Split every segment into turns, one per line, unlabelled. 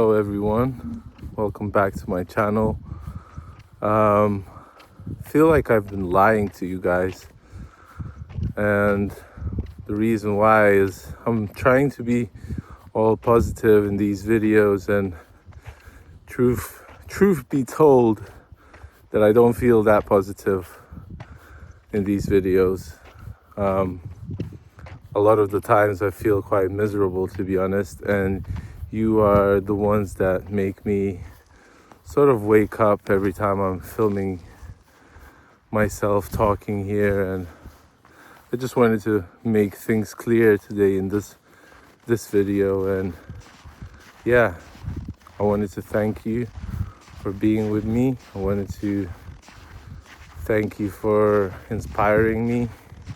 Hello everyone, welcome back to my channel. Feel like I've been lying to you guys, and the reason why is I'm trying to be all positive in these videos, and truth be told that I don't feel that positive in these videos. A lot of the times I feel quite miserable, to be honest, and you are the ones that make me sort of wake up every time I'm filming myself talking here. And I just wanted to make things clear today in this video. And yeah, I wanted to thank you for being with me. I wanted to thank you for inspiring me,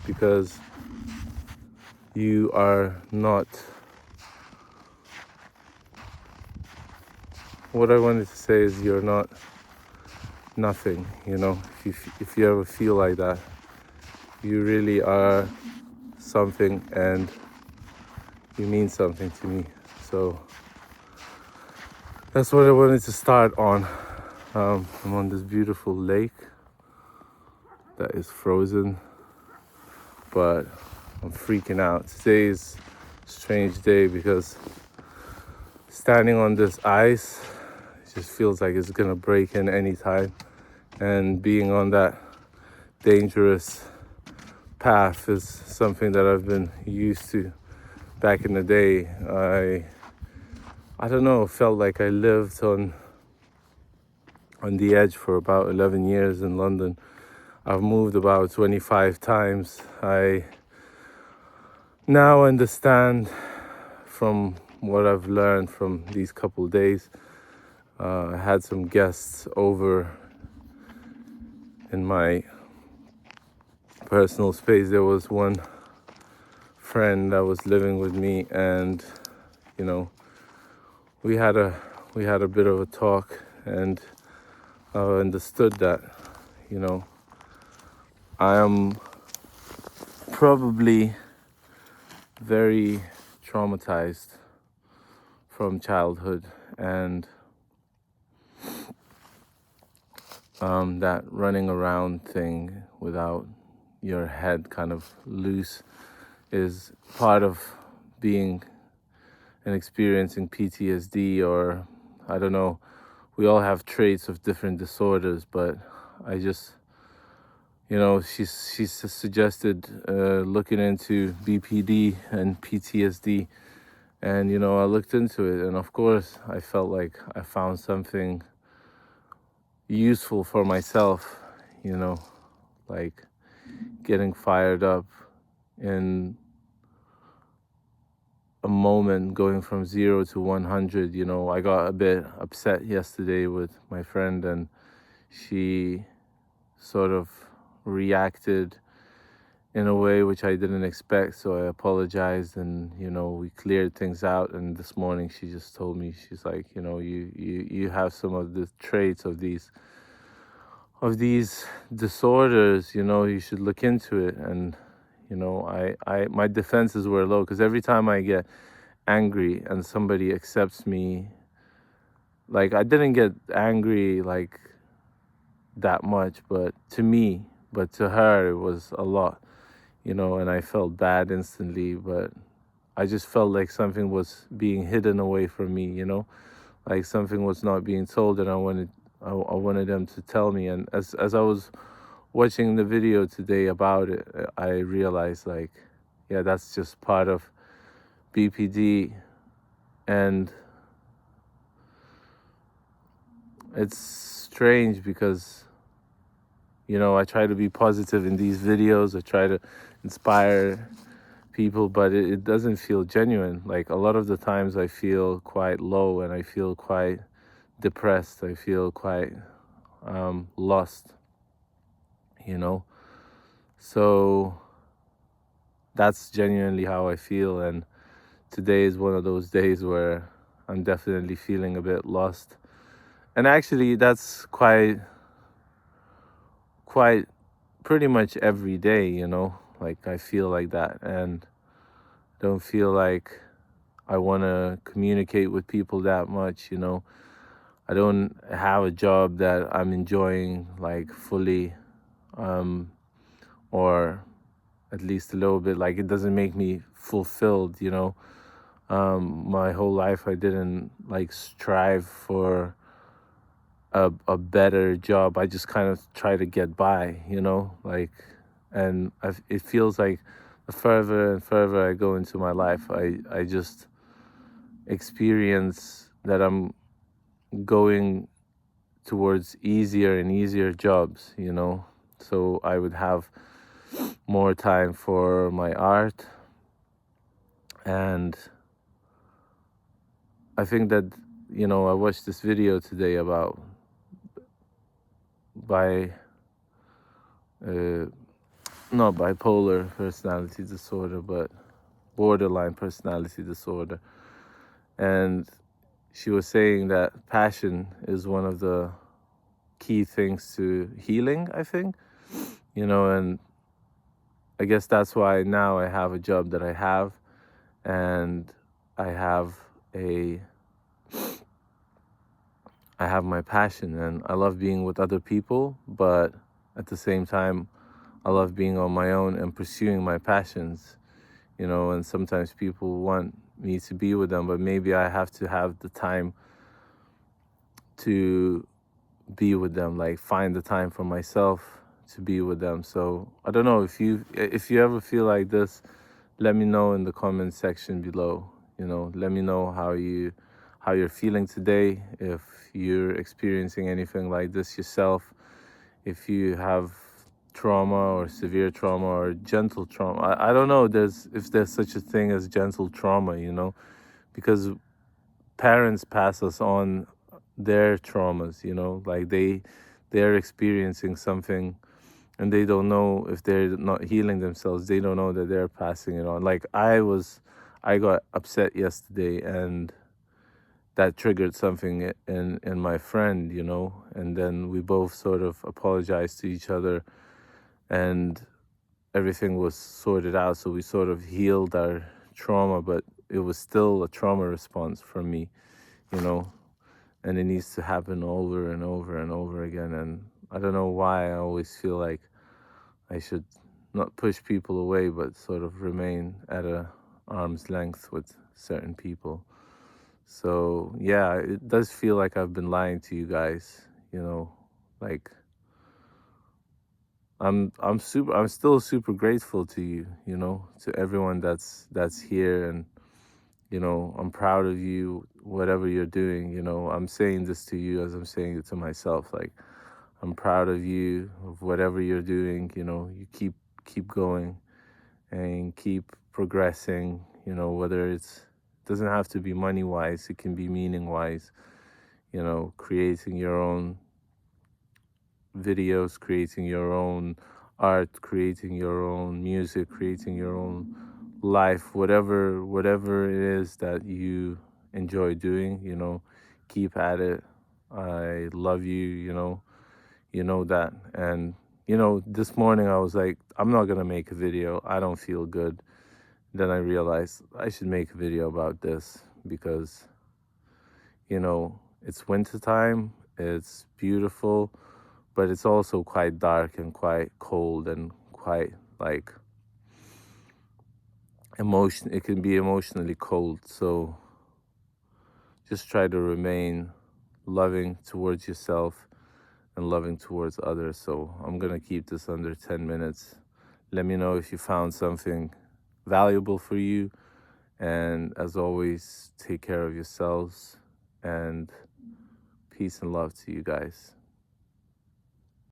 because you are not, what I wanted to say is you're not nothing, if you ever feel like that, you really are something, and you mean something to me. So that's what I wanted to start on. I'm on this beautiful lake that is frozen, but I'm freaking out. Today is a strange day because standing on this ice, it just feels like it's gonna break in any time. And being on that dangerous path is something that I've been used to back in the day. I don't know, felt like I lived on the edge for about 11 years in London. I've moved about 25 times. I now understand from what I've learned from these couple days. I had some guests over in my personal space. There was one friend that was living with me, and we had a bit of a talk, and I understood that I am probably very traumatized from childhood, and that running around thing without your head kind of loose is part of being and experiencing PTSD, or I don't know. We all have traits of different disorders, but I just, she suggested looking into BPD and PTSD, and I looked into it, and of course I felt like I found something useful for myself, like getting fired up in a moment, going from 0 to 100. I got a bit upset yesterday with my friend, and she sort of reacted in a way which I didn't expect. So I apologized, and we cleared things out. And this morning she just told me, she's like, you have some of the traits of these disorders, you should look into it. And I my defenses were low, because every time I get angry and somebody accepts me, like, I didn't get angry like that much, but to her it was a lot, and I felt bad instantly. But I just felt like something was being hidden away from me, like something was not being told, and I wanted them to tell me. And as I was watching the video today about it, I realized, like, yeah, that's just part of BPD. And it's strange because I try to be positive in these videos. I try to inspire people, but it doesn't feel genuine. Like, a lot of the times I feel quite low, and I feel quite depressed. I feel quite lost, so that's genuinely how I feel. And today is one of those days where I'm definitely feeling a bit lost. And actually, that's quite pretty much every day, like I feel like that, and don't feel like I want to communicate with people that much, you know. I don't have a job that I'm enjoying like fully, or at least a little bit. Like, it doesn't make me fulfilled, you know. My whole life I didn't like strive for a better job. I just kind of try to get by, you know, like, and it feels like the further and further I go into my life, I just experience that I'm going towards easier and easier jobs, you know. So I would have more time for my art, and I think that, you know, I watched this video today about by not bipolar personality disorder, but borderline personality disorder. And she was saying that passion is one of the key things to healing, I think, you know. And I guess that's why now I have a job that I have, and I have a I have my passion, and I love being with other people, but at the same time I love being on my own and pursuing my passions, you know. And sometimes people want me to be with them, but maybe I have to have the time to be with them, like find the time for myself to be with them. So I don't know, if you ever feel like this, let me know in the comment section below. You know, let me know how you're feeling today, if you're experiencing anything like this yourself, if you have trauma or severe trauma or gentle trauma. I don't know if there's such a thing as gentle trauma, you know, because parents pass us on their traumas, you know, like they're experiencing something and they don't know, if they're not healing themselves, they don't know that they're passing it on. Like I got upset yesterday, and that triggered something in my friend, you know, and then we both sort of apologized to each other, and everything was sorted out. So we sort of healed our trauma, but it was still a trauma response from me, you know, and it needs to happen over and over and over again. And I don't know why I always feel like I should not push people away, but sort of remain at a arm's length with certain people. So yeah, it does feel like I've been lying to you guys, you know, like I'm still super grateful to you, you know, to everyone that's here. And you know, I'm proud of you, whatever you're doing. You know, I'm saying this to you as I'm saying it to myself. Like, I'm proud of you, of whatever you're doing. You know, you keep going and keep progressing. You know, whether it doesn't have to be money wise, it can be meaning wise. You know, creating your own videos, creating your own art, creating your own music, creating your own life, whatever it is that you enjoy doing, you know, keep at it. I love you, you know that. And you know, this morning I was like, I'm not gonna make a video, I don't feel good. Then I realized I should make a video about this, because you know, it's wintertime, it's beautiful, but it's also quite dark and quite cold and quite like it can be emotionally cold. So just try to remain loving towards yourself and loving towards others. So I'm gonna keep this under 10 minutes. Let me know if you found something valuable for you, and as always, take care of yourselves, and peace and love to you guys.